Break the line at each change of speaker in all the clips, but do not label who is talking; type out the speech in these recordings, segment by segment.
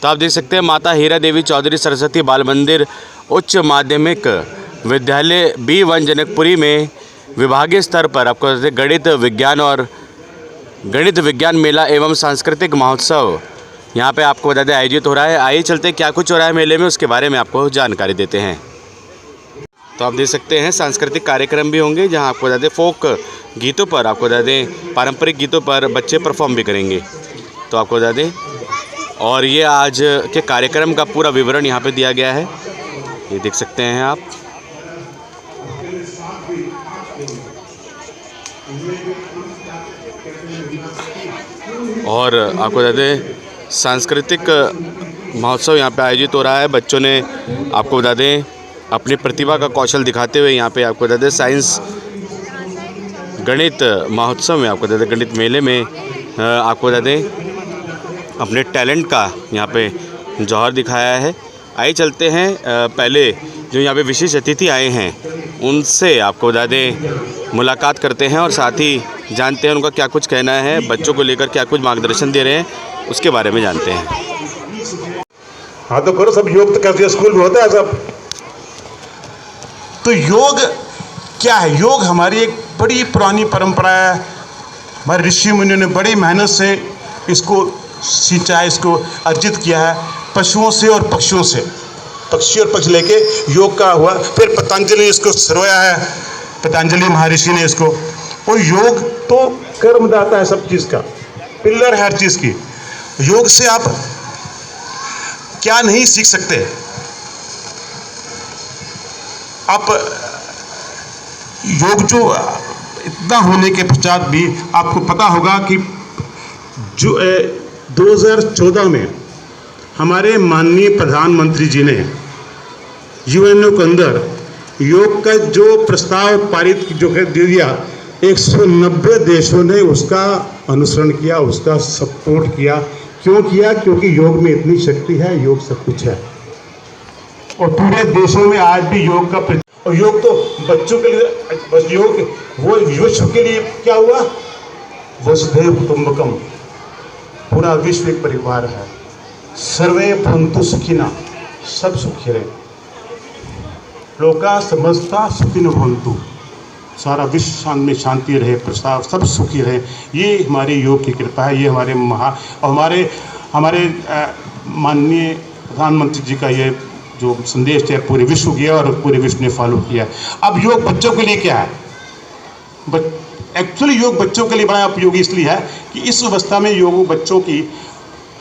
तो आप देख सकते हैं माता हीरा देवी चौधरी सरस्वती बाल मंदिर उच्च माध्यमिक विद्यालय B1 जनकपुरी में विभागीय स्तर पर आपको गणित विज्ञान मेला एवं सांस्कृतिक महोत्सव यहाँ पे आपको बता दें आयोजित हो रहा है। आइए चलते क्या कुछ हो रहा है मेले में, उसके बारे में आपको जानकारी देते हैं। तो आप देख सकते हैं सांस्कृतिक कार्यक्रम भी होंगे, जहाँ आपको बता दें फोक गीतों पर, आपको बता दें पारंपरिक गीतों पर बच्चे परफॉर्म भी करेंगे। तो आपको बता दें, और ये आज के कार्यक्रम का पूरा विवरण यहाँ पे दिया गया है, ये देख सकते हैं आप। और आपको बता दें सांस्कृतिक महोत्सव यहाँ पे आयोजित हो रहा है। बच्चों ने आपको बता दें अपनी प्रतिभा का कौशल दिखाते हुए यहाँ पे आपको बता दें साइंस गणित महोत्सव में, आपको बता दें गणित मेले में आपको बता दें अपने टैलेंट का यहाँ पे जौहर दिखाया है। आइए चलते हैं पहले जो यहाँ पे विशेष अतिथि आए हैं उनसे आपको बता दें मुलाकात करते हैं और साथ ही जानते हैं उनका क्या कुछ कहना है, बच्चों को लेकर क्या कुछ मार्गदर्शन दे रहे हैं, उसके बारे में जानते हैं।
हाँ तो करो सब, योग तो कैसे स्कूल में होता है सब। तो योग क्या है? योग हमारी एक बड़ी पुरानी परंपरा है। हमारे ऋषि मुनियों ने बड़ी मेहनत से इसको सींचा है, इसको अर्जित किया है पशुओं से और पक्षियों से। पक्षी और पक्षी लेके योग का हुआ, फिर पतंजलि ने इसको सरोया है, पतंजलि महर्षि ने इसको। और योग तो कर्मदाता है सब चीज़ का, पिलर है हर चीज़ की। योग से आप क्या नहीं सीख सकते। आप योग जो इतना होने के पश्चात भी आपको पता होगा कि जो 2014 में हमारे माननीय प्रधानमंत्री जी ने यूएनओ के अंदर योग का जो प्रस्ताव पारित जो है दे दिया, 190 देशों ने उसका अनुसरण किया, उसका सपोर्ट किया। क्यों किया? क्योंकि योग में इतनी शक्ति है, योग सब कुछ है। और पूरे देशों में आज भी योग का, और योग तो बच्चों के लिए, बस योग वो विश्व के लिए क्या हुआ? वसुधैव कुटुंबकम, पूरा विश्व एक परिवार है। सर्वे भवन्तु सुखिनः, सब सुखी रहे। लोका समस्ता सुखिनो भवन्तु, सारा विश्व में शांति रहे, प्रसाद सब सुखी रहे। ये हमारे योग की कृपा है। ये हमारे हमारे माननीय प्रधानमंत्री जी का ये जो संदेश है पूरे विश्व किया और पूरे विश्व ने फॉलो किया। अब योग बच्चों के लिए क्या है? एक्चुअली योग बच्चों के लिए बड़ा उपयोगी इसलिए है कि इस अवस्था में योग बच्चों की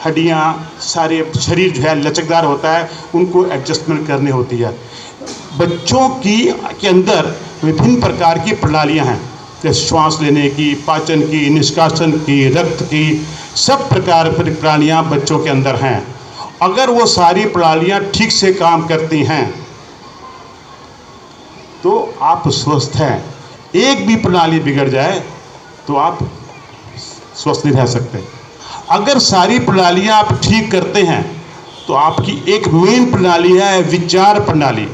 हड्डियाँ, सारे शरीर जो है लचकदार होता है, उनको एडजस्टमेंट करनी होती है। बच्चों के अंदर विभिन्न प्रकार की प्रणालियाँ हैं, जैसे श्वास लेने की, पाचन की, निष्कासन की, रक्त की, सब प्रकार की प्रणालियाँ बच्चों के अंदर हैं। अगर वो सारी प्रणालियाँ ठीक से काम करती हैं तो आप स्वस्थ हैं। एक भी प्रणाली बिगड़ जाए तो आप स्वस्थ नहीं रह सकते। अगर सारी प्रणालियाँ आप ठीक करते हैं तो आपकी एक मेन प्रणाली है विचार प्रणाली।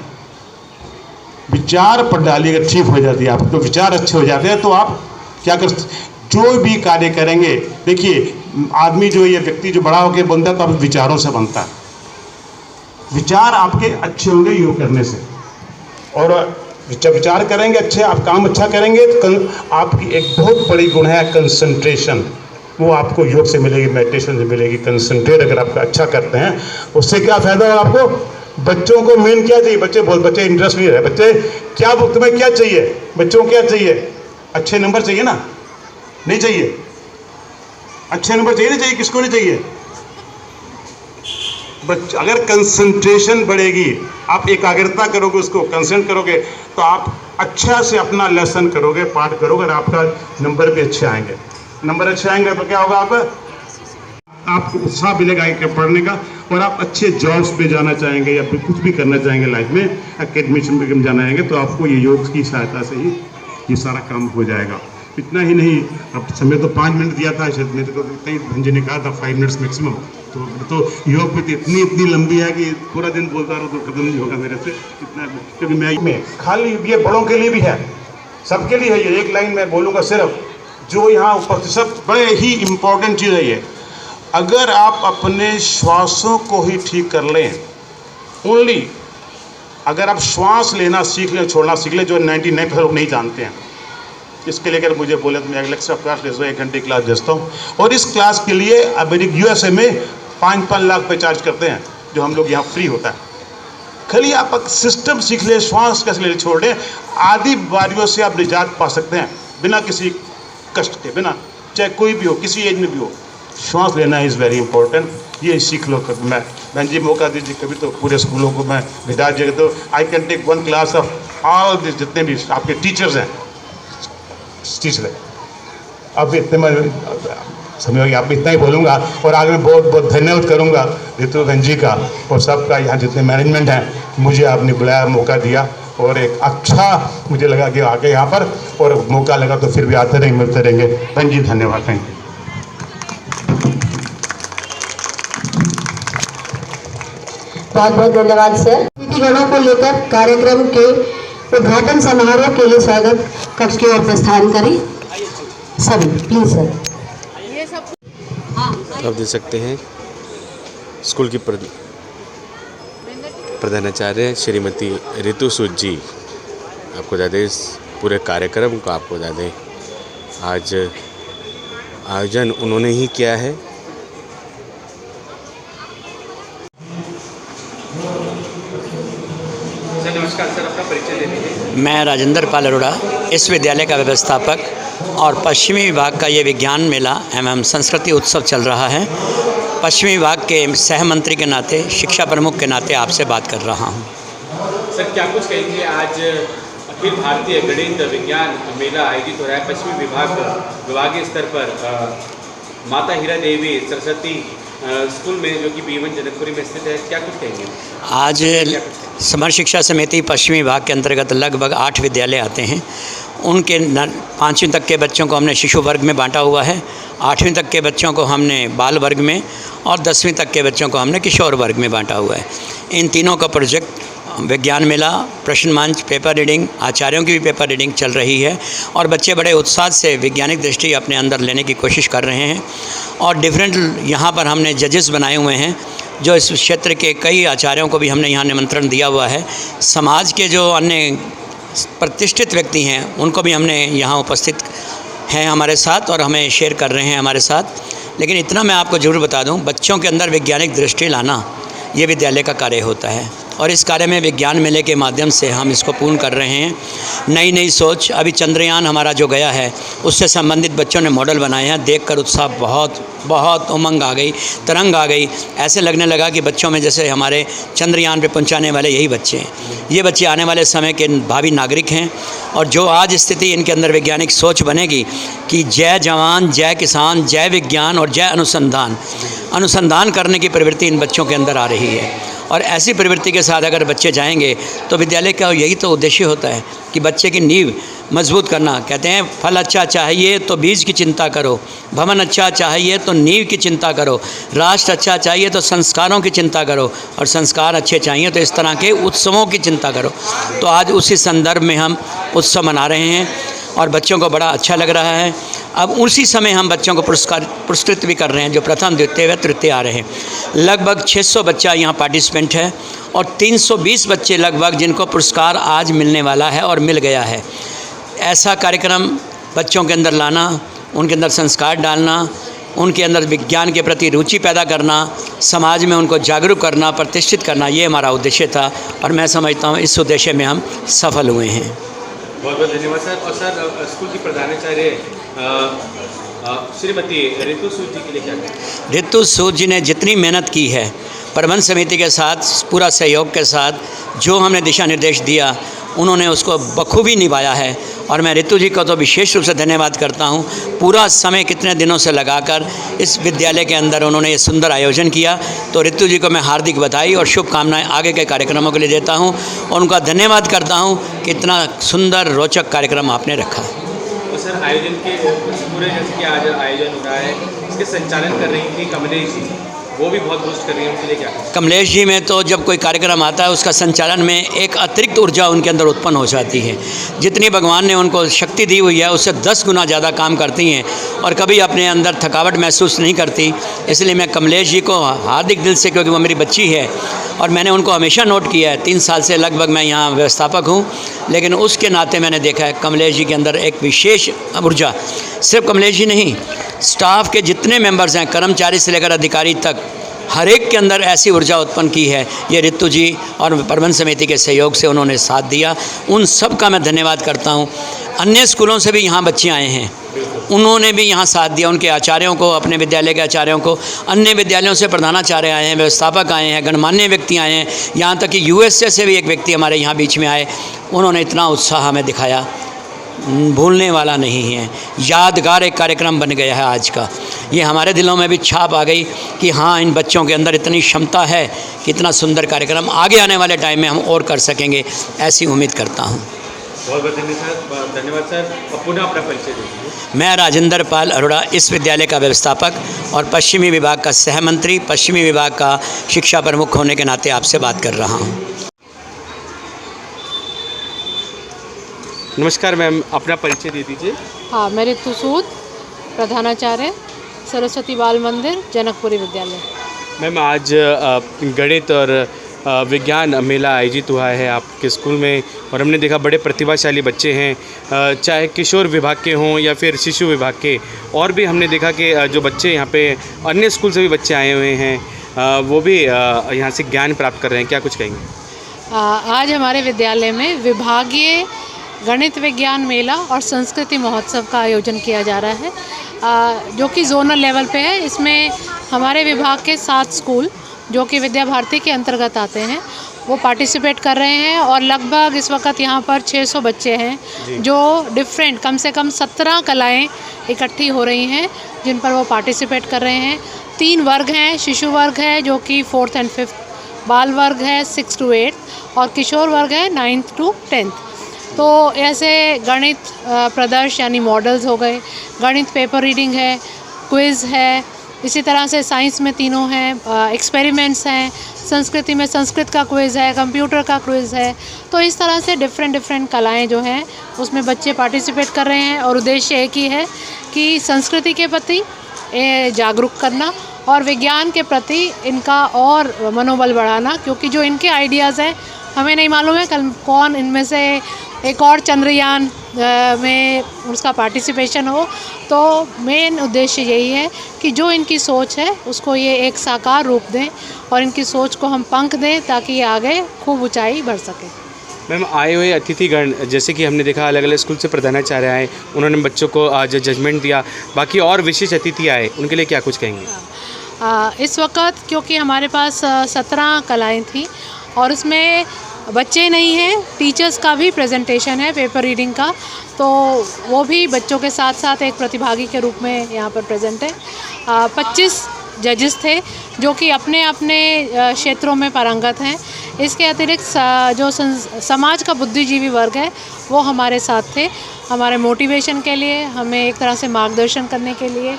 विचार प्रणाली अगर ठीक हो जाती है, आपके विचार अच्छे हो जाते हैं तो आप क्या कर, जो भी कार्य करेंगे। देखिए आदमी जो ये व्यक्ति जो बड़ा होकर बनता है तो आप विचारों से बनता है। विचार आपके अच्छे होंगे योग करने से, और जब विचार करेंगे अच्छे, आप काम अच्छा करेंगे तो आपकी एक बहुत बड़ी गुण है कंसंट्रेशन, वो आपको योग से मिलेगी, मेडिटेशन से मिलेगी। कंसंट्रेट अगर आप अच्छा करते हैं उससे क्या फ़ायदा हो आपको? बच्चों को मेन क्या चाहिए? बच्चे इंटरेस्ट नहीं रहे। बच्चे क्या, तुम्हें क्या चाहिए? बच्चों को क्या चाहिए? अच्छे नंबर चाहिए ना? नहीं चाहिए? अच्छे नंबर चाहिए, नहीं चाहिए? किसको नहीं चाहिए? अगर कंसंट्रेशन बढ़ेगी, आप एकाग्रता करोगे, उसको कंसंट्रेट करोगे तो आप अच्छा से अपना लेसन करोगे, पाठ करोगे और आपका नंबर भी अच्छे आएंगे। नंबर अच्छे आएंगे तो क्या होगा? आपको उत्साह मिलेगा पढ़ने का, और आप अच्छे जॉब्स पे जाना चाहेंगे या फिर कुछ भी करना चाहेंगे लाइफ में, एकेडमिक में जाना चाहेंगे तो आपको ये योग की सहायता से ही ये सारा काम हो जाएगा। इतना ही नहीं, अब समय तो 5 मिनट दिया था, शायद मेरे को भंजे ने कहा था 5 मिनट्स मैक्सिमम। तो योग में इतनी लंबी है कि पूरा दिन बोलता रहो तो खत्म नहीं होगा मेरे से इतना। क्योंकि मैं खाली ये बड़ों के लिए भी है, सबके लिए है। ये एक लाइन मैं बोलूँगा सिर्फ, जो यहाँ ऊपर सब बड़े ही इम्पोर्टेंट चीज़ है ये। अगर आप अपने श्वासों को ही ठीक कर लें, ओनली अगर आप श्वास लेना सीख लें, छोड़ना सीख लें, जो 99% लोग नहीं जानते हैं, इसके लिए अगर मुझे बोले तो मैं एक लेक्चर क्लास ले 1 घंटे क्लास देता हूँ। और इस क्लास के लिए अमेरिका USA में 5-5 लाख पे चार्ज करते हैं, जो हम लोग यहाँ फ्री होता है। खाली आप सिस्टम सीख लें, श्वास कैसे ले छोड़ दें, आधी बीमारियों से आप निजात पा सकते हैं बिना किसी कष्ट के, बिना, चाहे कोई भी हो, किसी एज में भी हो। श्वास लेना इज़ वेरी इंपॉर्टेंट, ये सीख लो। मैं बहन जी मौका दीजिए कभी तो पूरे स्कूलों को मैं बिठा दीजिएगा, तो I can take 1 class of all this, जितने भी आपके टीचर्स हैं, टीचर है। अब इतने मैं समझोगे, आप इतना ही बोलूँगा और आगे मैं बहुत बहुत धन्यवाद करूँगा रितु बहन जी का और सबका, यहाँ जितने मैनेजमेंट हैं, मुझे आपने बुलाया, मौका दिया और एक अच्छा मुझे लगा कि आके यहाँ पर, और मौका लगा तो फिर भी आते रहेंगे, मिलते रहेंगे। बहन जी धन्यवाद, थैंक यू।
बहुत बहुत धन्यवाद सर। अतिथिगणों को लेकर कार्यक्रम के उद्घाटन समारोह के लिए स्वागत कक्ष की ओर प्रस्थान करें सभी, प्लीज सर।
आप देख सकते हैं स्कूल की प्रधानाचार्य श्रीमती रितु सूद जी आपको बता दें, इस पूरे कार्यक्रम को आपको बता दें आज आयोजन उन्होंने ही किया है।
नमस्कार सर, अपना परिचय दे दीजिए।
मैं राजेंद्र पाल अरोड़ा, इस विद्यालय का व्यवस्थापक और पश्चिमी विभाग का ये विज्ञान मेला एवं संस्कृति उत्सव चल रहा है। पश्चिमी विभाग के सह मंत्री के नाते, शिक्षा प्रमुख के नाते आपसे बात कर रहा हूँ।
सर क्या कुछ कहेंगे, आज अखिल भारतीय गणित विज्ञान मेला आयोजित हो रहा है पश्चिमी विभागीय स्तर पर माता हीरा देवी सरस्वती स्कूल में, जो कि B1 जनकपुरी में स्थित है, क्या कुछ कहेंगे?
आज समर शिक्षा समिति पश्चिमी विभाग के अंतर्गत लगभग 8 विद्यालय आते हैं। उनके 5वीं तक के बच्चों को हमने शिशु वर्ग में बांटा हुआ है, 8वीं तक के बच्चों को हमने बाल वर्ग में और 10वीं तक के बच्चों को हमने किशोर वर्ग में बांटा हुआ है। इन तीनों का प्रोजेक्ट विज्ञान मेला, प्रश्न मंच, पेपर रीडिंग, आचार्यों की भी पेपर रीडिंग चल रही है और बच्चे बड़े उत्साह से वैज्ञानिक दृष्टि अपने अंदर लेने की कोशिश कर रहे हैं। और डिफरेंट यहाँ पर हमने जजेस बनाए हुए हैं, जो इस क्षेत्र के कई आचार्यों को भी हमने यहाँ निमंत्रण दिया हुआ है। समाज के जो अन्य प्रतिष्ठित व्यक्ति हैं उनको भी हमने यहाँ उपस्थित हैं हमारे साथ और हमें शेयर कर रहे हैं हमारे साथ। लेकिन इतना मैं आपको ज़रूर बता दूँ, बच्चों के अंदर वैज्ञानिक दृष्टि लाना ये विद्यालय का कार्य होता है और इस कार्य में विज्ञान मेले के माध्यम से हम इसको पूर्ण कर रहे हैं। नई नई सोच, अभी चंद्रयान हमारा जो गया है उससे संबंधित बच्चों ने मॉडल बनाए हैं, देखकर उत्साह बहुत उमंग आ गई, तरंग आ गई। ऐसे लगने लगा कि बच्चों में जैसे हमारे चंद्रयान पे पहुंचाने वाले यही बच्चे हैं। ये बच्चे आने वाले समय के भावी नागरिक हैं और जो आज स्थिति इनके अंदर वैज्ञानिक सोच बनेगी कि जय जवान, जय किसान, जय विज्ञान और जय अनुसंधान करने की प्रवृत्ति इन बच्चों के अंदर आ रही है। और ऐसी प्रवृत्ति के साथ अगर बच्चे जाएंगे तो विद्यालय का यही तो उद्देश्य होता है कि बच्चे की नींव मजबूत करना। कहते हैं फल अच्छा चाहिए तो बीज की चिंता करो, भवन अच्छा चाहिए तो नींव की चिंता करो, राष्ट्र अच्छा चाहिए तो संस्कारों की चिंता करो और संस्कार अच्छे चाहिए तो इस तरह के उत्सवों की चिंता करो। तो आज उसी संदर्भ में हम उत्सव मना रहे हैं और बच्चों को बड़ा अच्छा लग रहा है। अब उसी समय हम बच्चों को पुरस्कृत भी कर रहे हैं, जो प्रथम, द्वितीय व तृतीय आ रहे हैं। लगभग 600 बच्चा यहाँ पार्टिसिपेंट है और 320 बच्चे लगभग जिनको पुरस्कार आज मिलने वाला है और मिल गया है। ऐसा कार्यक्रम बच्चों के अंदर लाना, उनके अंदर संस्कार डालना, उनके अंदर विज्ञान के प्रति रुचि पैदा करना, समाज में उनको जागरूक करना, प्रतिष्ठित करना, ये हमारा उद्देश्य था और मैं समझता हूँ इस उद्देश्य में हम सफल हुए हैं।
बहुत बहुत धन्यवाद सर। और सर स्कूल की प्रधानाचार्य श्रीमती रितु सूद जी के लिए क्या कहें?
रितु सूद जी ने जितनी मेहनत की है प्रबंध समिति के साथ, पूरा सहयोग के साथ, जो हमने दिशा निर्देश दिया उन्होंने उसको बखूबी निभाया है और मैं रितु जी को तो विशेष रूप से धन्यवाद करता हूँ। पूरा समय कितने दिनों से लगाकर इस विद्यालय के अंदर उन्होंने ये सुंदर आयोजन किया, तो रितु जी को मैं हार्दिक बधाई और शुभकामनाएं आगे के कार्यक्रमों के लिए देता हूँ और उनका धन्यवाद करता हूँ कि इतना सुंदर रोचक कार्यक्रम आपने रखा।
तो सर आयोजन के पूरे, जैसे कि आज आयोजन हो रहा है, इसके संचालन कर रही थी कमलेश जी, वो भी बहुत बूस्ट कर रही है, उनके लिए क्या कहें?
कमलेश जी में तो जब कोई कार्यक्रम आता है उसका संचालन में एक अतिरिक्त ऊर्जा उनके अंदर उत्पन्न हो जाती है। जितनी भगवान ने उनको शक्ति दी हुई है उससे 10 गुना ज़्यादा काम करती हैं और कभी अपने अंदर थकावट महसूस नहीं करती। इसलिए मैं कमलेश जी को हार्दिक दिल से, क्योंकि वो मेरी बच्ची है और मैंने उनको हमेशा नोट किया है, 3 साल से लगभग मैं यहाँ व्यवस्थापक हूँ, लेकिन उसके नाते मैंने देखा है कमलेश जी के अंदर एक विशेष ऊर्जा। सिर्फ कमलेश जी नहीं, स्टाफ के जितने मेंबर्स हैं, कर्मचारी से लेकर अधिकारी तक, हर एक के अंदर ऐसी ऊर्जा उत्पन्न की है। ये रितु जी और प्रबंध समिति के सहयोग से उन्होंने साथ दिया, उन सब का मैं धन्यवाद करता हूँ। अन्य स्कूलों से भी यहाँ बच्चे आए हैं, उन्होंने भी यहाँ साथ दिया, उनके आचार्यों को, अपने विद्यालय के आचार्यों को, अन्य विद्यालयों से प्रधानाचार्य आए हैं, व्यवस्थापक आए हैं, गणमान्य व्यक्ति आए हैं, यहाँ तक कि यूएसए से भी एक व्यक्ति हमारे यहाँ बीच में आए। उन्होंने इतना उत्साह हमें दिखाया, भूलने वाला नहीं है, यादगार एक कार्यक्रम बन गया है आज का। ये हमारे दिलों में भी छाप आ गई कि हाँ, इन बच्चों के अंदर इतनी क्षमता है कि इतना सुंदर कार्यक्रम आगे आने वाले टाइम में हम और कर सकेंगे, ऐसी उम्मीद करता हूँ।
बहुत बहुत धन्यवाद सर। और पुनः अपना परिचय दीजिए।
मैं राजेंद्र पाल अरोड़ा, इस विद्यालय का व्यवस्थापक और पश्चिमी विभाग का सहमंत्री, पश्चिमी विभाग का शिक्षा प्रमुख होने के नाते आपसे बात कर रहा हूँ।
नमस्कार मैम, अपना परिचय दे दीजिए।
हाँ, मैं ऋतु सूद, प्रधानाचार्य, सरस्वती बाल मंदिर, जनकपुरी विद्यालय।
मैम, आज गणित और विज्ञान मेला आयोजित हुआ है आपके स्कूल में और हमने देखा बड़े प्रतिभाशाली बच्चे हैं, चाहे किशोर विभाग के हों या फिर शिशु विभाग के, और भी हमने देखा कि जो बच्चे यहाँ पे अन्य स्कूल से भी बच्चे आए हुए हैं, वो भी यहाँ से ज्ञान प्राप्त कर रहे हैं, क्या कुछ कहेंगे?
आज हमारे विद्यालय में विभागीय गणित विज्ञान मेला और संस्कृति महोत्सव का आयोजन किया जा रहा है, जो कि जोनल लेवल पे है। इसमें हमारे विभाग के 7 स्कूल जो कि विद्या भारती के अंतर्गत आते हैं, वो पार्टिसिपेट कर रहे हैं और लगभग इस वक्त यहाँ पर 600 बच्चे हैं जो डिफरेंट, कम से कम 17 कलाएं इकट्ठी हो रही हैं जिन पर वो पार्टिसिपेट कर रहे हैं। 3 वर्ग हैं, शिशु वर्ग है जो कि 4th and 5th, बाल वर्ग है 6th to 8th और किशोर वर्ग है 9th to 10th। तो ऐसे गणित प्रदर्श यानी मॉडल्स हो गए, गणित पेपर रीडिंग है, क्विज़ है, इसी तरह से साइंस में तीनों हैं, एक्सपेरिमेंट्स हैं, संस्कृति में संस्कृत का क्विज़ है, कंप्यूटर का क्विज़ है। तो इस तरह से डिफरेंट कलाएं जो हैं उसमें बच्चे पार्टिसिपेट कर रहे हैं और उद्देश्य एक ही है कि संस्कृति के प्रति जागरूक करना और विज्ञान के प्रति इनका और मनोबल बढ़ाना, क्योंकि जो इनके आइडियाज़ हैं हमें नहीं मालूम है कल कौन इनमें से एक और चंद्रयान में उसका पार्टिसिपेशन हो। तो मेन उद्देश्य यही है कि जो इनकी सोच है उसको ये एक साकार रूप दें और इनकी सोच को हम पंख दें ताकि ये आगे खूब ऊंचाई बढ़ सके।
मैम, आए हुए अतिथिगण, जैसे कि हमने देखा अलग अलग स्कूल से प्रधानाचार्य आए, उन्होंने बच्चों को आज जजमेंट दिया, बाकी और विशेष अतिथि आए, उनके लिए क्या कुछ कहेंगे?
इस वक्त क्योंकि हमारे पास 17 कलाएँ थीं और उसमें बच्चे नहीं हैं, टीचर्स का भी प्रेजेंटेशन है पेपर रीडिंग का, तो वो भी बच्चों के साथ साथ एक प्रतिभागी के रूप में यहाँ पर प्रेजेंट है। 25 जजेस थे जो कि अपने अपने क्षेत्रों में पारंगत हैं। इसके अतिरिक्त जो समाज का बुद्धिजीवी वर्ग है वो हमारे साथ थे, हमारे मोटिवेशन के लिए, हमें एक तरह से मार्गदर्शन करने के लिए।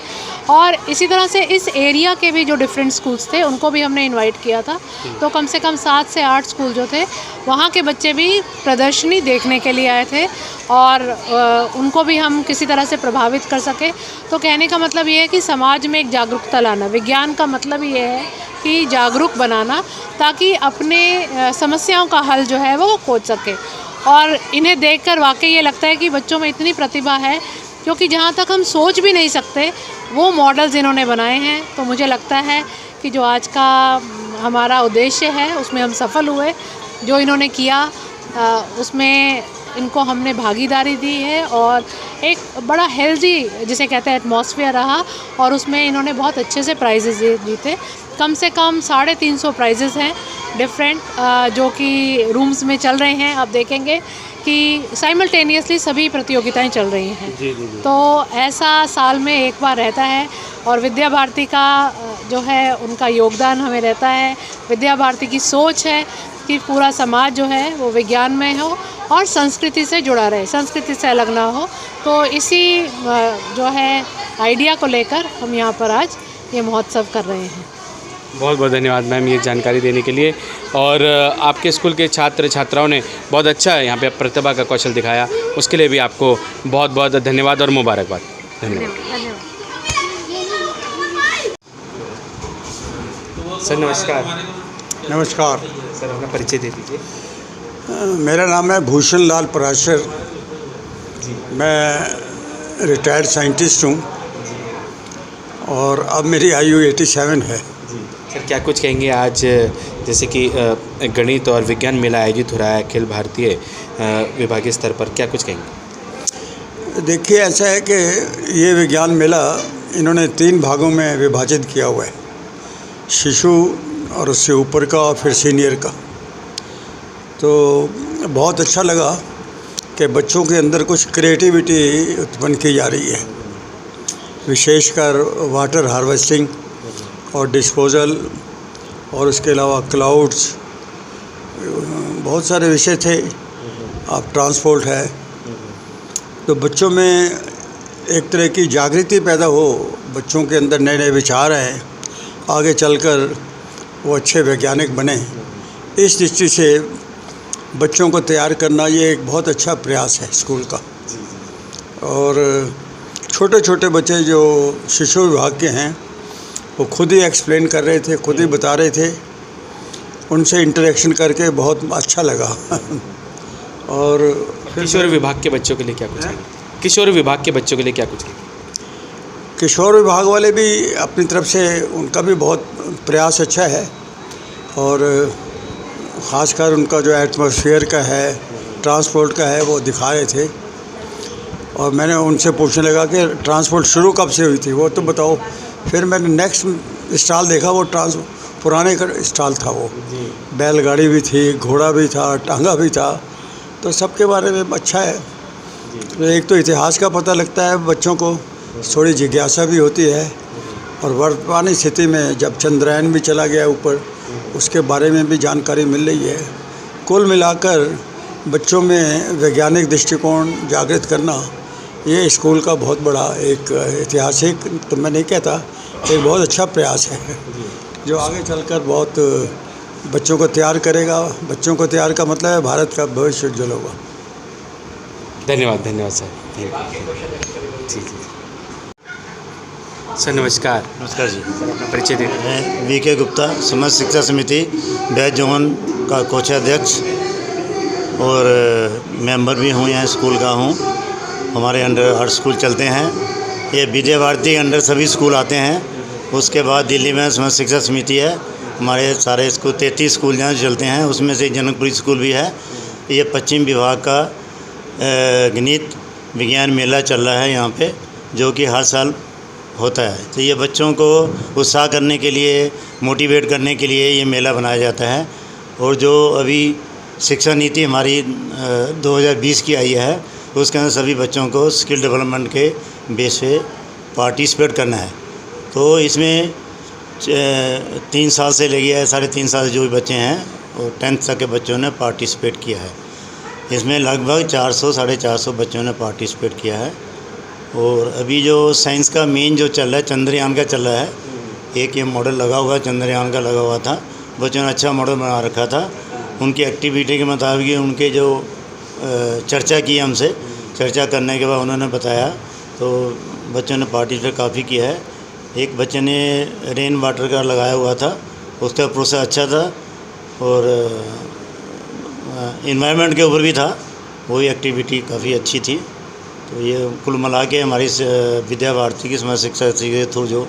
और इसी तरह से इस एरिया के भी जो डिफरेंट स्कूल्स थे उनको भी हमने इनवाइट किया था। तो कम से कम 7 से 8 स्कूल जो थे वहाँ के बच्चे भी प्रदर्शनी देखने के लिए आए थे और उनको भी हम किसी तरह से प्रभावित कर सके। तो कहने का मतलब ये है कि समाज में एक जागरूकता लाना, विज्ञान का मतलब ये है कि जागरूक बनाना, ताकि अपने समस्याओं का हल जो है वो खोज सके। और इन्हें देखकर वाकई ये लगता है कि बच्चों में इतनी प्रतिभा है, क्योंकि जहाँ तक हम सोच भी नहीं सकते वो मॉडल्स इन्होंने बनाए हैं। तो मुझे लगता है कि जो आज का हमारा उद्देश्य है उसमें हम सफल हुए। जो इन्होंने किया उसमें इनको हमने भागीदारी दी है और एक बड़ा हेल्दी, जिसे कहते हैं, एटमॉस्फेयर रहा और उसमें इन्होंने बहुत अच्छे से प्राइजेस जीते। कम से कम 350 प्राइजेस हैं डिफरेंट, जो कि रूम्स में चल रहे हैं। आप देखेंगे कि साइमल्टेनियसली सभी प्रतियोगिताएं चल रही हैं। जी। तो ऐसा साल में एक बार रहता है और विद्या भारती का जो है उनका योगदान हमें रहता है। विद्या भारती की सोच है कि पूरा समाज जो है वो विज्ञान में हो और संस्कृति से जुड़ा रहे, संस्कृति से अलग ना हो। तो इसी जो है आइडिया को लेकर हम यहाँ पर आज ये महोत्सव कर रहे हैं।
बहुत बहुत धन्यवाद मैम ये जानकारी देने के लिए। और आपके स्कूल के छात्र छात्राओं ने बहुत अच्छा यहाँ पे प्रतिभा का कौशल दिखाया, उसके लिए भी आपको बहुत बहुत धन्यवाद और मुबारकबाद। धन्यवाद। सर नमस्कार।
नमस्कार।
सर अपना परिचय दे दीजिए।
मेरा नाम है भूषण लाल पराशर। मैं रिटायर्ड साइंटिस्ट हूँ और अब मेरी आयु 87 है।
सर क्या कुछ कहेंगे आज जैसे कि गणित और विज्ञान मेला आयोजित हो रहा है अखिल भारतीय विभागीय स्तर पर, क्या कुछ कहेंगे?
देखिए ऐसा है कि ये विज्ञान मेला इन्होंने 3 भागों में विभाजित किया हुआ है, शिशु और उससे ऊपर का और फिर सीनियर का। तो बहुत अच्छा लगा कि बच्चों के अंदर कुछ क्रिएटिविटी उत्पन्न की जा रही है, विशेषकर वाटर हार्वेस्टिंग और डिस्पोजल और उसके अलावा क्लाउड्स, बहुत सारे विषय थे। अब ट्रांसपोर्ट है, तो बच्चों में एक तरह की जागृति पैदा हो, बच्चों के अंदर नए नए विचार आए, आगे चलकर वो अच्छे वैज्ञानिक बने। इस दृष्टि से बच्चों को तैयार करना ये एक बहुत अच्छा प्रयास है स्कूल का। और छोटे छोटे बच्चे जो शिशु विभाग के हैं वो खुद ही एक्सप्लेन कर रहे थे, खुद ही बता रहे थे, उनसे इंटरेक्शन करके बहुत अच्छा लगा। और
किशोर विभाग के बच्चों के लिए क्या कुछ है? किशोर विभाग के बच्चों के लिए क्या कुछ है?
किशोर विभाग वाले भी अपनी तरफ से उनका भी बहुत प्रयास अच्छा है और ख़ासकर उनका जो एटमॉस्फेयर का है, ट्रांसपोर्ट का है, वो दिखा रहे थे। और मैंने उनसे पूछने लगा कि ट्रांसपोर्ट शुरू कब से हुई थी, वो तो बताओ। फिर मैंने नेक्स्ट स्टॉल देखा, वो पुराने का स्टॉल था, वो बैलगाड़ी भी थी, घोड़ा भी था, टांगा भी था, तो सबके बारे में अच्छा है। तो एक तो इतिहास का पता लगता है बच्चों को, थोड़ी जिज्ञासा भी होती है, और वर्तमान स्थिति में जब चंद्रयान भी चला गया ऊपर, उसके बारे में भी जानकारी मिल रही है। कुल मिलाकर बच्चों में वैज्ञानिक दृष्टिकोण जागृत करना ये स्कूल का बहुत बड़ा एक ऐतिहासिक, तो मैं नहीं कहता, एक बहुत अच्छा प्रयास है जो आगे चलकर बहुत बच्चों को तैयार करेगा। बच्चों को तैयार का मतलब है भारत का भविष्य उज्जवल होगा।
धन्यवाद। धन्यवाद सर। जी जी सर नमस्कार।
नमस्कार जी।
सर अपना परिचय दे दीजिए।
मैं वीके गुप्ता, समाज शिक्षा समिति बैच जोन का कोषाध्यक्ष और मेंबर भी हूँ, यहाँ स्कूल का हूँ। हमारे अंडर 8 स्कूल चलते हैं। ये विजय भारती अंडर सभी स्कूल आते हैं। उसके बाद दिल्ली में समाज शिक्षा समिति है, हमारे सारे स्कूल 33 स्कूल जहाँ चलते हैं, उसमें से जनकपुरी स्कूल भी है। ये पश्चिम विभाग का गणित विज्ञान मेला चल रहा है यहाँ पे, जो कि हर साल होता है। तो ये बच्चों को उत्साह करने के लिए, मोटिवेट करने के लिए ये मेला बनाया जाता है। और जो अभी शिक्षा नीति हमारी 2020 की आई है, उसके अंदर सभी बच्चों को स्किल डेवलपमेंट के बेस पे पार्टिसिपेट करना है। तो इसमें 3 साल से ले गया है, 3.5 साल से जो भी बच्चे हैं और 10th तक के बच्चों ने पार्टिसिपेट किया है। इसमें लगभग 400-450 बच्चों ने पार्टिसिपेट किया है। और अभी जो साइंस का मेन जो चल रहा है, चंद्रयान का चल रहा है। एक ये मॉडल लगा हुआ है, चंद्रयान का लगा हुआ था, बच्चों ने अच्छा मॉडल बना रखा था। उनकी एक्टिविटी के मुताबिक उनके जो चर्चा की हमसे, चर्चा करने के बाद उन्होंने बताया, तो बच्चों ने पार्टिसिपेट काफ़ी किया है। एक बच्चे ने रेन वाटर का लगाया हुआ था, उसका प्रोसेस अच्छा था और इन्वायरमेंट के ऊपर भी था, वही एक्टिविटी काफ़ी अच्छी थी। तो ये कुल मिला के हमारी विद्या भारती की समाज शिक्षा के थ्रू जो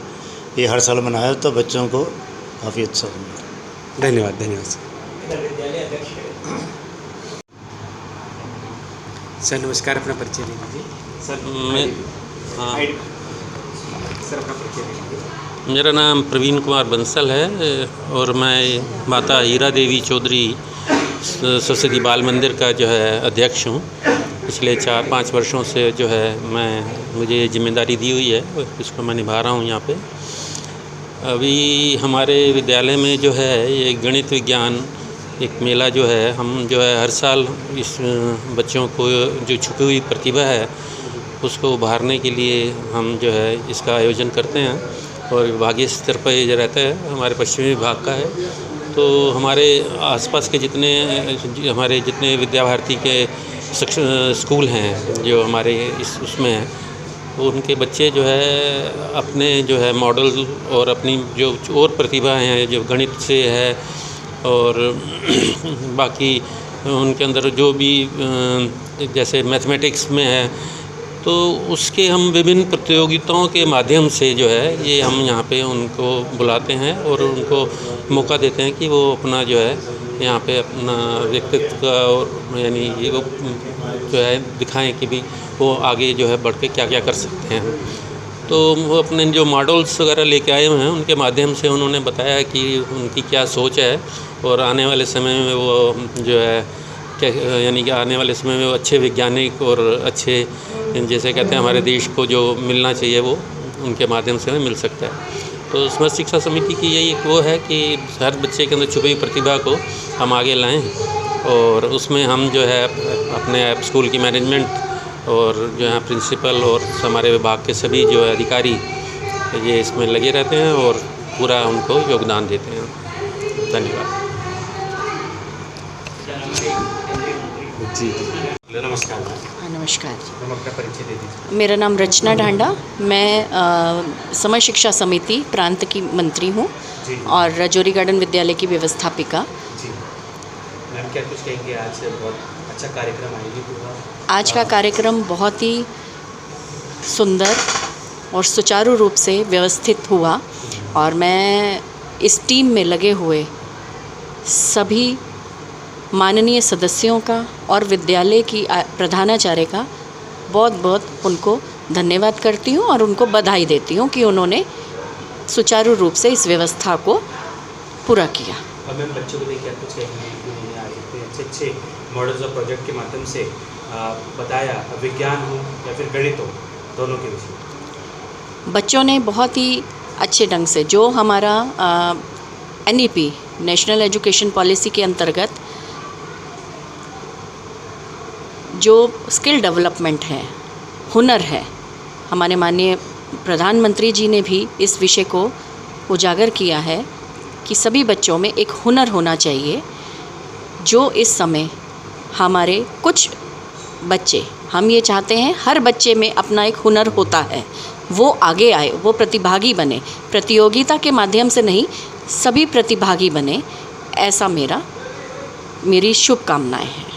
ये हर साल मनाया, तो बच्चों को काफ़ी अच्छा मिला।
धन्यवाद। धन्यवाद सर। सर नमस्कार, अपना परिचय दे दीजिए। सर
हाँ,
सर अपना परिचय दे दीजिए।
मेरा नाम प्रवीण कुमार बंसल है और मैं माता हीरा देवी चौधरी सरस्वती बाल मंदिर का जो है अध्यक्ष हूँ। पिछले 4-5 वर्षों से जो है मुझे ये जिम्मेदारी दी हुई है, इसको मैं निभा रहा हूँ यहाँ पे। अभी हमारे विद्यालय में जो है ये गणित विज्ञान एक मेला जो है, हम जो है हर साल इस बच्चों को जो छुपी हुई प्रतिभा है उसको उभारने के लिए हम जो है इसका आयोजन करते हैं। और विभागीय स्तर पर ये रहता है, हमारे पश्चिमी विभाग का है। तो हमारे आसपास के हमारे जितने विद्या भारती के स्कूल हैं जो हमारे उसमें हैं, तो उनके बच्चे जो है अपने जो है मॉडल और अपनी जो और प्रतिभा हैं, जो गणित से है और बाकी उनके अंदर जो भी जैसे मैथमेटिक्स में है, तो उसके हम विभिन्न प्रतियोगिताओं के माध्यम से जो है ये हम यहाँ पे उनको बुलाते हैं और उनको मौका देते हैं कि वो अपना जो है यहाँ पे अपना व्यक्तित्व का और यानी ये वो जो है दिखाएं कि भी वो आगे जो है बढ़ के क्या क्या कर सकते हैं। तो वो अपने जो मॉडल्स वगैरह लेके आए हुए हैं, उनके माध्यम से उन्होंने बताया कि उनकी क्या सोच है और आने वाले समय में वो जो है यानी कि आने वाले समय में वो अच्छे वैज्ञानिक और अच्छे जैसे कहते हैं हमारे देश को जो मिलना चाहिए वो उनके माध्यम से हमें मिल सकता है। तो समस्त शिक्षा समिति की यही एक वो है कि हर बच्चे के अंदर छुपी हुई प्रतिभा को हम आगे लाएं और उसमें हम जो है अपने स्कूल की मैनेजमेंट और जो है प्रिंसिपल और हमारे विभाग के सभी जो है अधिकारी ये इसमें लगे रहते हैं और पूरा उनको योगदान देते हैं। धन्यवाद।
जी नमस्कार।
नमस्कार।
हम अपना परिचय दे दीजिए।
मेरा नाम रचना ढांडा, मैं समर शिक्षा समिति प्रांत की मंत्री हूँ और राजौरी गार्डन विद्यालय की व्यवस्थापिका।
जी मैम, क्या कुछ कहेंगे? आज बहुत अच्छा कार्यक्रम आयोजित हुआ।
आज का कार्यक्रम बहुत ही सुंदर और सुचारू रूप से व्यवस्थित हुआ और मैं इस टीम में लगे हुए सभी माननीय सदस्यों का और विद्यालय की प्रधानाचार्य का बहुत बहुत उनको धन्यवाद करती हूँ और उनको बधाई देती हूँ कि उन्होंने सुचारू रूप से इस व्यवस्था को पूरा किया।
अब मैम बच्चों को लेकर कुछ कहेंगे? उन्होंने आज इतने अच्छे मॉडल्स और प्रोजेक्ट के माध्यम से बताया, विज्ञान हो या फिर गणित हो, दोनों के विषय
बच्चों ने बहुत ही अच्छे ढंग से जो हमारा NEP नेशनल एजुकेशन पॉलिसी के अंतर्गत जो स्किल डेवलपमेंट है, हुनर है, हमारे माननीय प्रधानमंत्री जी ने भी इस विषय को उजागर किया है कि सभी बच्चों में एक हुनर होना चाहिए। जो इस समय हमारे कुछ बच्चे, हम ये चाहते हैं हर बच्चे में अपना एक हुनर होता है, वो आगे आए, वो प्रतिभागी बने, प्रतियोगिता के माध्यम से नहीं, सभी प्रतिभागी बने, ऐसा मेरी शुभकामनाएं हैं।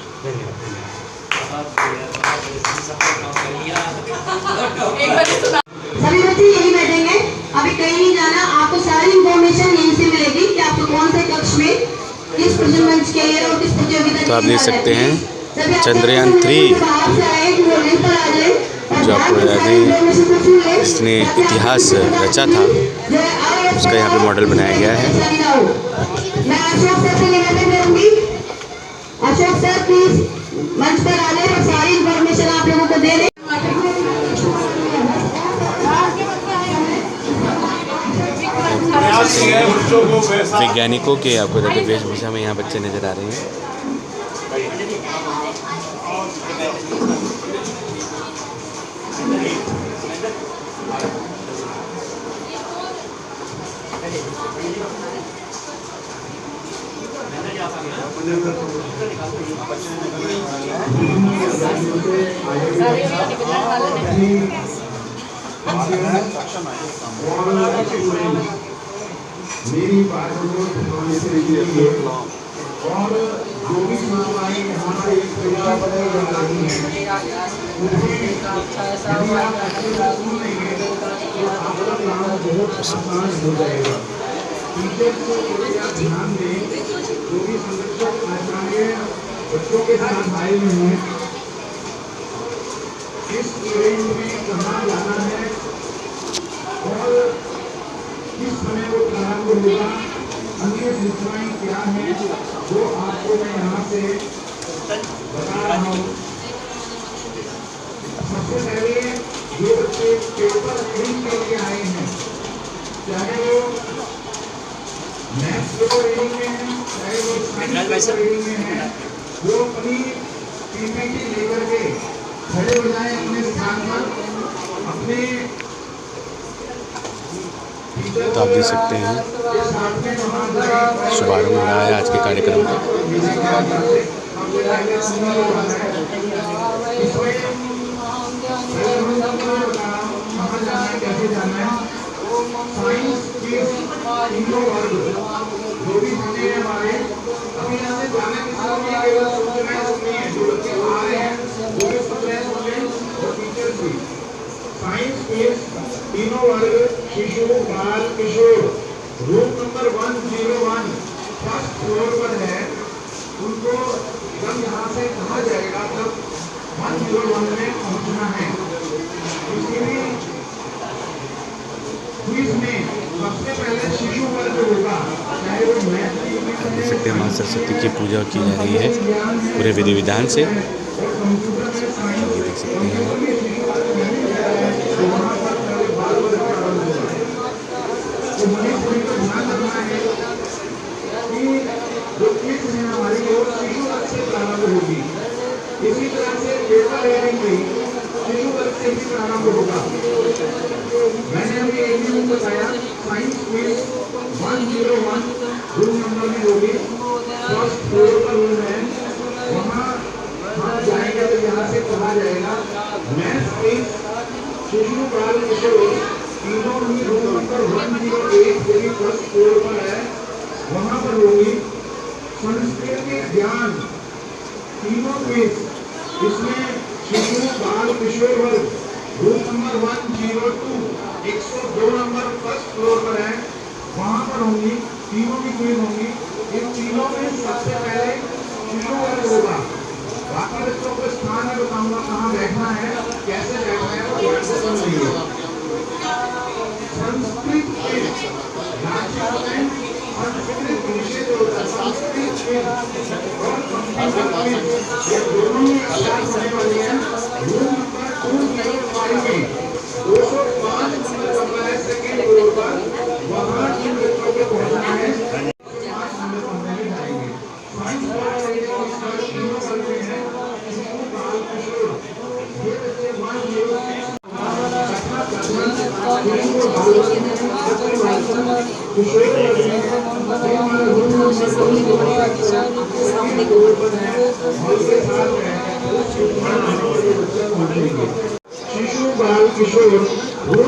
सभी बच्चे यही बैठेंगे, अभी कहीं नहीं जाना, आपको सारी इंफॉर्मेशन यहीं से मिलेगी कि आपको कौन से कक्ष में किस प्रश्न मंच के लिए और किस प्रतियोगिता।
तो आप देख सकते हैं चंद्रयान 3 जो आपको याद है जिसने इतिहास रचा था, उसका यहाँ पे मॉडल बनाया गया है।
मैं अशोक सर से निवेदन करूंगी, अशोक सर प्लीज मंच पर आ जाए और सारी इंफॉर्मेशन आप लोगों को दे दें।
वैज्ञानिकों के आपको वेशभूषा में यहाँ बच्चे नजर आ रहे हैं।
मेरी बातों को सुनने से लिए और जो भी सुनवाई हमारे परीक्षा पर रही है, बहुत आसान हो जाएगा। टीचर को ध्यान दें, जो भी संरक्षक आचार्य बच्चों के साथ आए हुए हैं, किस इवेंट में कहाँ जाना है और किस समय वो प्रारंभ होगा, अन्य सूचनाएं क्या हैं, वो आपको मैं यहाँ से बता रहा हूँ। सबसे पहले जो बच्चे पेपर रीडिंग के लिए आए हैं, चाहे वो मैथ्स पेपर रीडिंग में है, चाहे वो साइंस पेपर रीडिंग में है, वो अपनी PPT लेकर के खड़े हो जाए अपने स्थान पर, अपने
तो आप देख सकते हैं शुभारंभ हो रहा है आज के कार्यक्रम का।
तीनों वर्ग शिशु बाल किशोर रूम नंबर 101 फर्स्ट फ्लोर पर है। उनको जब यहाँ से कहा जाएगा तब 101 में पहुँचना है। इसमें सबसे पहले शिशु वर्ग होगा, चाहे वो मैथ
देख सकते हैं माँ सरस्वती की पूजा की जा रही है पूरे विधि विधान से। ये देख सकते हैं
इसी तरह से पेपर लेयरिंग भी शिशु वर्ग से ही प्रारंभ होगा। मैंने अभी एक ही बताया साइंस क्विज 101 रूम नंबर में होगी, फर्स्ट फ्लोर पर रूम है। वहाँ हम जाएंगे तो यहाँ से कहा जाएगा मैथ्स क्विज शिशु बाल किशोर तीनों ही रूम नंबर 108 यदि फर्स्ट फ्लोर पर है वहाँ पर होगी। संस्कृत के ज्ञान तीनों क्विज इसमें शिशु बाल किशोर वर्ग room number 102 102 number first floor पर है, वहाँ पर होंगी। तीनों की क्विज होंगी। इन तीनों में सबसे पहले शिशु वर्ग होगा। बाकी बच्चों को स्थान में बताऊंगा कहाँ बैठना है, कैसे बैठना है, वो आपको समझिए। संस्कृत संस्कृत विषय जो होता है संस्कृत और दोनों ही क्लास होने वाली है। रूम नंबर 205 में 205 नंबर है सेकेंड फ्लोर पर, वहाँ इन बच्चों को पहुँचना है।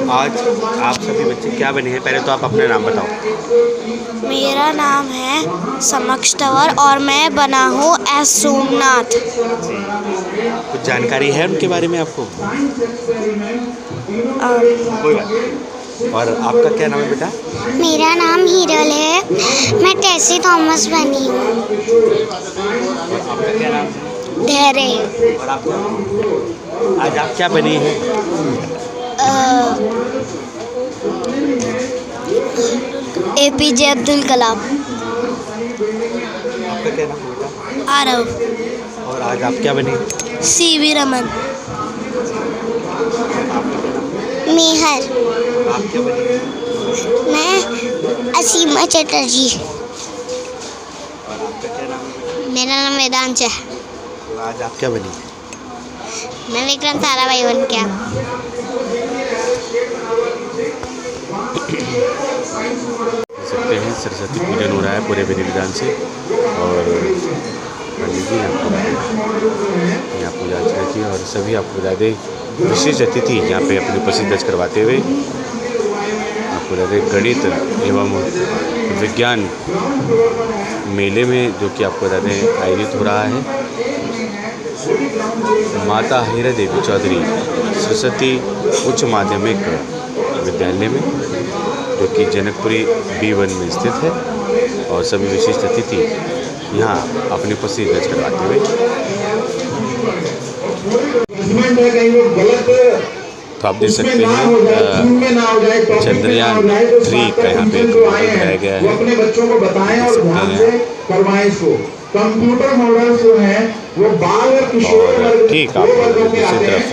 आज आप सभी बच्चे क्या बने हैं, पहले तो आप अपना नाम बताओ।
मेरा नाम है समक्ष तंवर और मैं बना हूँ एस सोमनाथ।
कुछ जानकारी है उनके बारे में आपको? कोई बात नहीं। और आपका क्या नाम है बेटा?
मेरा नाम हीरल है, मैं टेसी थॉमस बनी हूँ।
आपका क्या नाम है?
धैर्य।
और आप आज आप क्या बनी हैं?
APJ अब्दुल कलाम।
आपका क्या नाम है बेटा?
आरव।
और आज आप क्या बने?
CV रमन। मेहर।
आप क्या बने?
मैं असीमा चटर्जी।
और आपका क्या नाम है?
मेरा नाम वेदांश है।
और आज आप क्या बनी?
मैं विक्रम साराभाई बन के
सकते हैं सरस्वती पूजन हो रहा है पूरे विधि विधान से। और पंडित जी यहाँ पूजा अर्चना की और सभी आपको बता दें विशेष अतिथि यहाँ पे अपनी उपस्थिति दर्ज करवाते हुए आपको बता दें गणित एवं विज्ञान मेले में जो कि आपको बता दें आयोजित हो रहा है माता हीरा देवी चौधरी सरस्वती उच्च माध्यमिक विद्यालय में, जो कि जनकपुरी B1 में स्थित है। और सभी विशिष्ट अतिथि यहाँ अपनी उपस्थिति दर्ज करवाते हुए तो आप देख सकते हैं चंद्रयान 3 का यहाँ पे बनाया गया है।
अपने बच्चों को बताएं और ध्यान से करवाएं इसको। कंप्यूटर मॉडल जो है वो बाल और किशोर
और ठीक आप दूसरी तरफ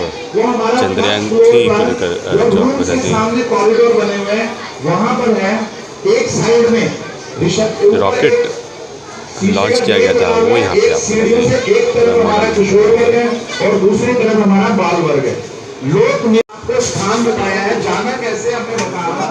चंद्रयान 3 को लेकर जो आपको बताते हैं
सामने कॉरिडोर बने हुए हैं, वहाँ पर है एक साइड में
रॉकेट लॉन्च किया गया था वो यहाँ पे
एक तरफ हमारा किशोर वर्ग है और दूसरी तरफ हमारा बाल वर्ग है। लोक ने आपको स्थान बताया है, जाना कैसे हमने बताया।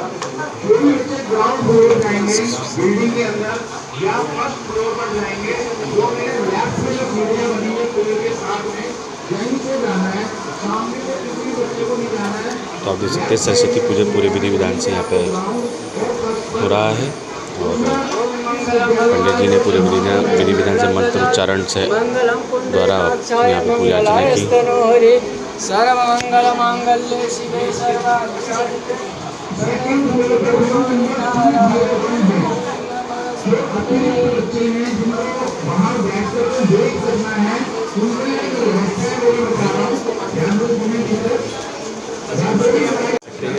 ग्राउंड फ्लोर जाएंगे बिल्डिंग के अंदर या फर्स्ट फ्लोर पर जाएंगे, जो मेरे लेफ्ट में जो सीढ़ियां बनी है पेड़ के साथ में यहीं से जाना है, सामने से किसी बच्चे को नहीं जाना है।
तो आप देख सकते हैं सरस्वती पूजा पूरे विधि विधान से यहाँ पे हो रहा है और पंडित जी ने पूरे विधि विधान से मंत्र उच्चारण से द्वारा यहाँ पे पूजा अर्चना की।
सर्वमंगल मांगल्ये शिवे सर्वार्थसाधिके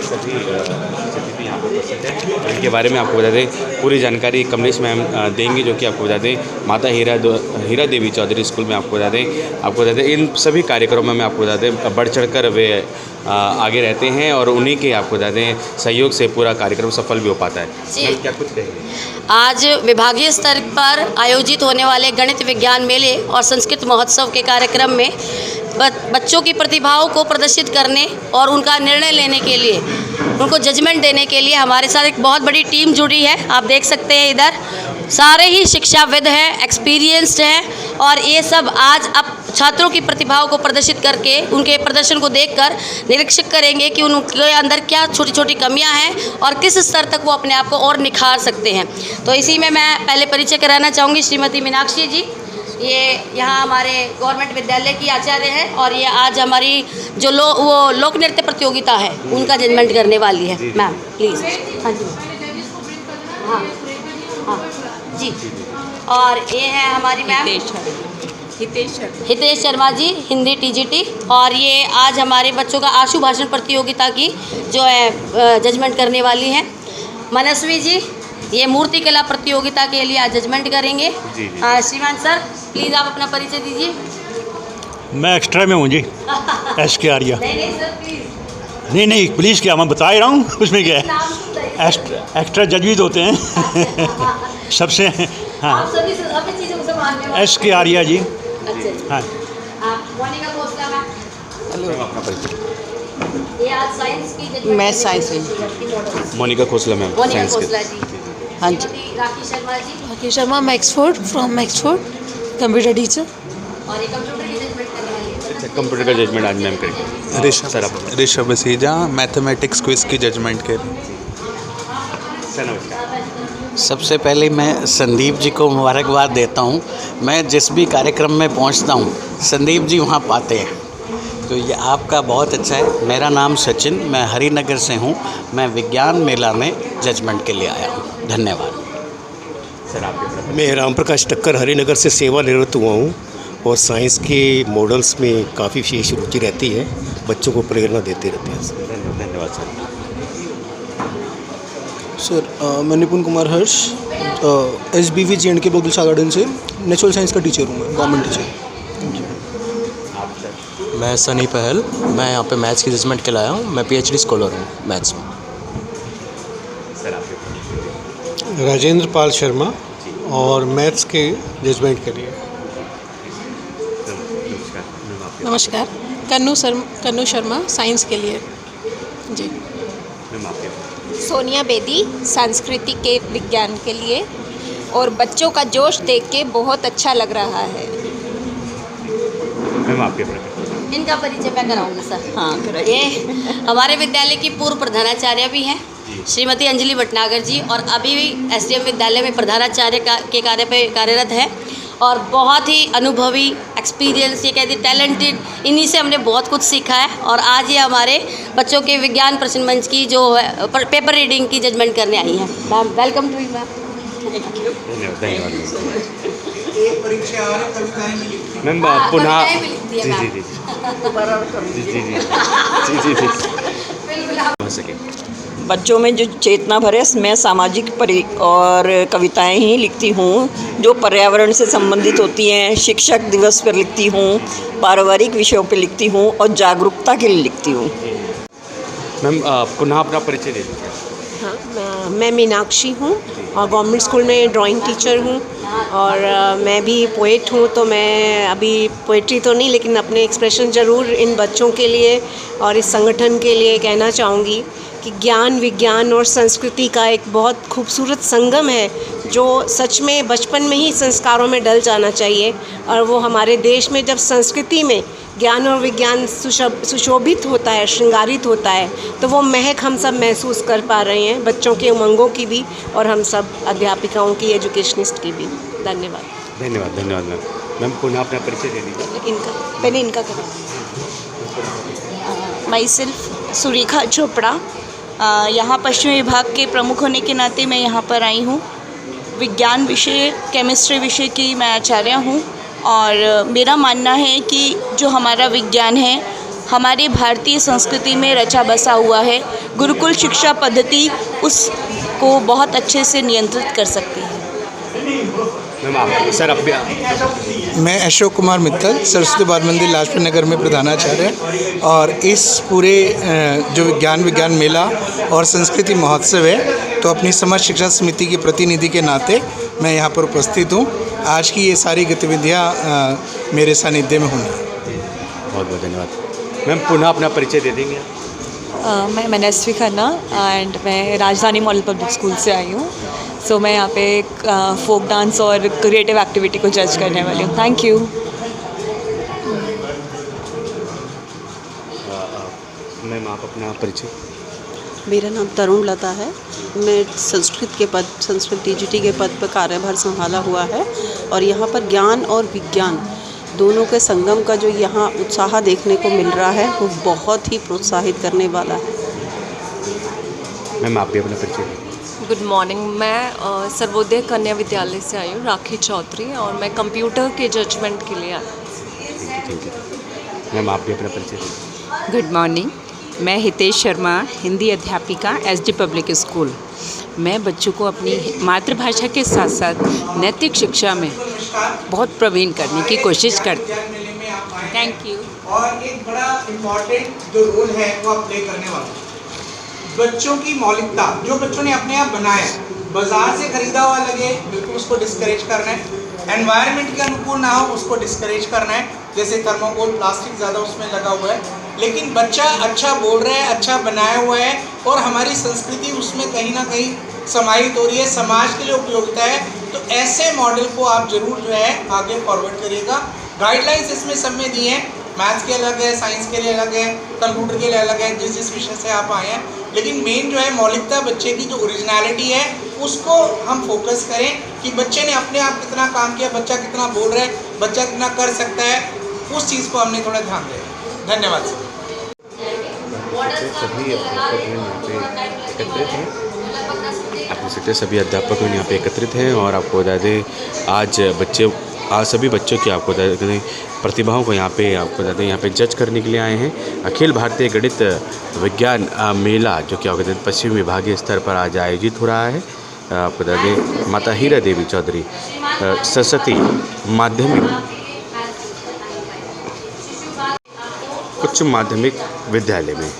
सभी अतिथि यहाँ पर उपस्थित हैं। इनके बारे में आपको बता दें, पूरी जानकारी कमलेश मैम देंगे, जो कि आपको बता दें माता हीरा देवी चौधरी स्कूल में आपको बता दें इन सभी कार्यक्रमों में आपको बता दें बढ़ चढ़ कर वे आगे रहते हैं और उन्हीं के आपको बता दें सहयोग से पूरा कार्यक्रम सफल भी हो पाता है। मैम क्या कुछ कहेंगे?
आज विभागीय स्तर पर आयोजित होने वाले गणित विज्ञान मेले और संस्कृत महोत्सव के कार्यक्रम में बच्चों की प्रतिभाओं को प्रदर्शित करने और उनका निर्णय लेने के लिए, उनको जजमेंट देने के लिए हमारे साथ एक बहुत बड़ी टीम जुड़ी है। आप देख सकते हैं इधर सारे ही शिक्षाविद हैं, एक्सपीरियंस्ड हैं और ये सब आज अब छात्रों की प्रतिभाओं को प्रदर्शित करके उनके प्रदर्शन को देखकर निरीक्षण करेंगे कि उनके अंदर क्या छोटी छोटी कमियां हैं और किस स्तर तक वो अपने आप को और निखार सकते हैं। तो इसी में मैं पहले परिचय कराना चाहूँगी श्रीमती मीनाक्षी जी। ये यहाँ हमारे गवर्नमेंट विद्यालय की आचार्य हैं और ये आज हमारी जो लोक नृत्य प्रतियोगिता है उनका जजमेंट करने वाली है। Ma'am please. हाँ जी, हाँ हाँ जी। और ये है हमारी मैम हितेश शर्मा जी, हिंदी टीजीटी। और ये आज हमारे बच्चों का आशु भाषण प्रतियोगिता की जो है जजमेंट करने वाली हैं। मनस्वी जी, ये मूर्ति कला प्रतियोगिता के लिए आज जजमेंट करेंगे। श्रीमान सर प्लीज़ आप अपना परिचय दीजिए।
मैं एक्स्ट्रा में हूँ जी, SK आर्या।
नहीं सर प्लीज़।
नहीं प्लीज़ क्या, मैं बता ही रहा हूँ उसमें क्या है, एक्स्ट्रा जजविद होते हैं सबसे। हाँ
आप सभी चीज़ों को संभालने वाले।
SK आर्या जी।
अच्छा।
हाँ
मोनिका खोसला मैम।
हेलो, अपना परिचय।
ये आज साइंस की जजमेंट।
मैं साइंस में।
मोनिका खोसला मैम,
मोनिका
साइंस
खोसला
के।
जी।
हाँ जी।
राखी शर्मा जी।
राखी Sharma, Maxford from Maxford, computer teacher.
और ये कंप्यूटर की जजमेंट करने वाली है।
अच्छा, कंप्यूटर का जजमेंट आज मैम करेंगे।
ऋषभ मसीजा, मैथमेटिक्स क्विज की जजमेंट के।
सर नमस्कार।
सबसे पहले मैं संदीप जी को मुबारकबाद देता हूँ। मैं जिस भी कार्यक्रम में पहुँचता हूँ संदीप जी वहाँ पाते हैं, तो ये आपका बहुत अच्छा है। मेरा नाम सचिन, मैं हरिनगर से हूँ। मैं विज्ञान मेला में जजमेंट के लिए आया हूँ। धन्यवाद।
सर आपके?
मैं राम प्रकाश टक्कर हरिनगर से सेवानिवृत्त हुआ हूँ और साइंस के मॉडल्स में काफ़ी विशेष रुचि रहती है, बच्चों को प्रेरणा देते रहते हैं।
धन्यवाद
सर। मैं निपुण कुमार हर्ष, SBV J&K बगुलशा गार्डन से नेचुरल साइंस का टीचर हूँ, मैं गवर्नमेंट टीचर।
मैं सनी पहल, मैं यहाँ पे मैथ्स की जजमेंट के लाया हूँ। मैं PhD स्कॉलर हूँ मैथ्स में।
राजेंद्र पाल शर्मा और मैथ्स के जजमेंट के लिए।
नमस्कार, कन्नू शर्मा, साइंस के लिए जी।
सोनिया बेदी, सांस्कृतिक के विज्ञान के लिए। और बच्चों का जोश देख के बहुत अच्छा लग रहा है।
मैम आपके?
इनका परिचय मैं कराऊंगी सर। हाँ, ये हमारे विद्यालय की पूर्व प्रधानाचार्य भी हैं श्रीमती अंजलि भटनागर जी, और अभी भी SDM विद्यालय में प्रधानाचार्य के कार्य पे कार्यरत है और बहुत ही अनुभवी, एक्सपीरियंस, ये कहते टैलेंटेड, इन्हीं से हमने बहुत कुछ सीखा है। और आज ये हमारे बच्चों के विज्ञान प्रश्न मंच की जो है पेपर रीडिंग की जजमेंट करने आई हैं। Ma'am welcome to you ma'am.
धन्यवाद मैम। पुनः जी।
बच्चों में जो चेतना भरे, मैं सामाजिक और कविताएं ही लिखती हूँ जो पर्यावरण से संबंधित होती हैं। शिक्षक दिवस पर लिखती हूँ, पारिवारिक विषयों पर लिखती हूँ और जागरूकता के लिए लिखती हूँ।
मैम पुनः अपना परिचय दे दीजिए।
हाँ, मैं मीनाक्षी हूँ और गवर्नमेंट स्कूल में ड्राइंग टीचर हूँ और मैं भी पोएट हूँ। तो मैं अभी पोएट्री तो नहीं लेकिन अपने एक्सप्रेशन ज़रूर इन बच्चों के लिए और इस संगठन के लिए कहना चाहूँगी कि ज्ञान विज्ञान और संस्कृति का एक बहुत खूबसूरत संगम है जो सच में बचपन में ही संस्कारों में डल जाना चाहिए। और वो हमारे देश में जब संस्कृति में ज्ञान और विज्ञान सुशोभित होता है, श्रृंगारित होता है, तो वो महक हम सब महसूस कर पा रहे हैं, बच्चों के उमंगों की भी और हम सब अध्यापिकाओं की, एजुकेशनिस्ट की भी। धन्यवाद।
धन्यवाद धन्यवाद मैम। मैम पुनः अपना परिचय दे दीजिए।
इनका पहले इनका करें।
माई सेल्फ सुरेखा चोपड़ा, यहाँ पश्चिमी विभाग के प्रमुख होने के नाते मैं यहाँ पर आई हूँ। विज्ञान विषय, केमिस्ट्री विषय की मैं आचार्य हूँ और मेरा मानना है कि जो हमारा विज्ञान है हमारे भारतीय संस्कृति में रचा बसा हुआ है। गुरुकुल शिक्षा पद्धति उसको बहुत अच्छे से नियंत्रित कर सकती है।
मैम आप सर अब
मैं अशोक कुमार मित्तल, सरस्वती बाल मंदिर लाजपत नगर में प्रधानाचार्य, और इस पूरे जो विज्ञान मेला और संस्कृति महोत्सव है तो अपनी समाज शिक्षा समिति की प्रतिनिधि के नाते मैं यहाँ पर उपस्थित हूँ। आज की ये सारी गतिविधियाँ मेरे सानिध्य में होंगी।
बहुत बहुत धन्यवाद। मैम पुनः अपना परिचय दे देंगे।
मैं मनस्वी खन्ना एंड मैं राजधानी मॉडल पब्लिक स्कूल से आई हूँ। सो मैं यहाँ पे फोक डांस और क्रिएटिव एक्टिविटी को जज करने वाली हूँ। Thank you.
मैम आप अपना परिचय।
मेरा नाम तरुण लता है। मैं संस्कृत टीजीटी के पद पर कार्यभार संभाला हुआ है और यहाँ पर ज्ञान और विज्ञान दोनों के संगम का जो यहाँ उत्साह देखने को मिल रहा है वो बहुत ही प्रोत्साहित करने वाला है।
मैम आप भी अपना परिचय।
Good morning. मैं सर्वोदय कन्या विद्यालय से आई हूँ, राखी चौधरी, और मैं कंप्यूटर के जजमेंट के लिए आई हूँ।
Thank you. मैम आप भी अपना परिचय।
Good morning. मैं हितेश शर्मा, हिंदी अध्यापिका, एसडी पब्लिक स्कूल। मैं बच्चों को अपनी मातृभाषा के साथ साथ नैतिक शिक्षा में बहुत प्रवीण करने की कोशिश करती हूँ। Thank you.
और एक बड़ा इम्पॉर्टेंट जो रोल है वो आप प्ले करने वाले बच्चों की मौलिकता, जो बच्चों ने अपने आप बनाया, बाजार से खरीदा हुआ लगे बिल्कुल उसको डिस्करेज करना है। एनवायरनमेंट के अनुकूल ना हो उसको डिस्करेज करना है, जैसे थर्मोकोल प्लास्टिक ज़्यादा उसमें लगा हुआ है। लेकिन बच्चा अच्छा बोल रहा है, अच्छा बनाया हुआ है और हमारी संस्कृति उसमें कहीं ना कहीं समाहित हो रही है, समाज के लिए उपयोगिता है, तो ऐसे मॉडल को आप जरूर जो है आगे फॉरवर्ड करिएगा। गाइडलाइंस इसमें सब में दी हैं, मैथ्स के अलग है, साइंस के लिए अलग है, कंप्यूटर के लिए अलग है, जिस विषय से आप आए हैं। लेकिन मेन जो है मौलिकता, बच्चे की जो ओरिजिनलिटी है उसको हम फोकस करें कि बच्चे ने अपने आप कितना काम किया, बच्चा कितना बोल रहा है, बच्चा कितना कर सकता है, उस चीज़ को हमने थोड़ा ध्यान दें। धन्यवाद सर।
सभी अध्यापक यहाँ पे एकत्रित हैं। आप देख सकते हैं सभी अध्यापक यहाँ पे एकत्रित हैं और आपको बता दें आज सभी बच्चों की आपको बता दें प्रतिभाओं को यहाँ पे आपको बता दें यहाँ पे जज करने के लिए आए हैं। अखिल भारतीय गणित विज्ञान मेला जो कि आपको पश्चिम विभागीय स्तर पर आज आयोजित हो रहा है। आपको बता दें माता हीरा देवी चौधरी सरस्वती माध्यमिक उच्च माध्यमिक विद्यालय में।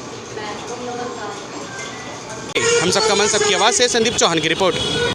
हम सबका मन सबकी आवाज़ से संदीप चौहान की रिपोर्ट।